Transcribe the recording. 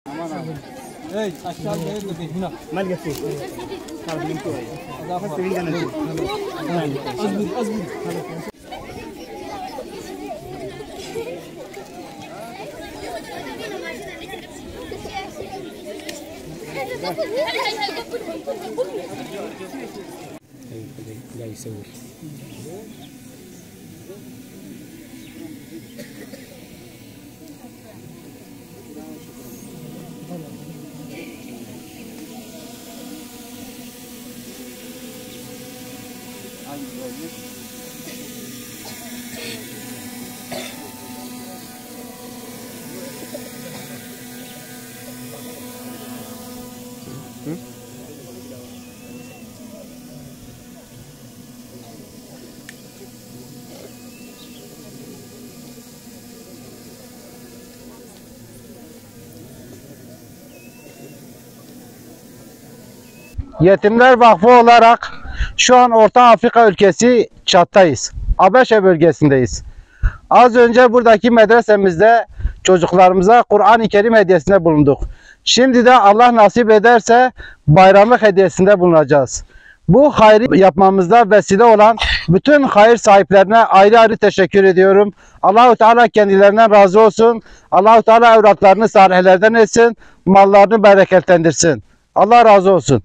Hey, aşağı değil mi? Hina. Mal getir. Tamam, bin koy. Azmi. قاعد يصور. Yetimler Vakfı olarak şu an Orta Afrika ülkesi Çad'dayız. Habeşe bölgesindeyiz. Az önce buradaki medresemizde çocuklarımıza Kur'an-ı Kerim hediyesinde bulunduk. Şimdi de Allah nasip ederse bayramlık hediyesinde bulunacağız. Bu hayrı yapmamızda vesile olan bütün hayır sahiplerine ayrı ayrı teşekkür ediyorum. Allahu Teala kendilerinden razı olsun. Allahu Teala evlatlarını salihlerden etsin, mallarını bereketlendirsin. Allah razı olsun.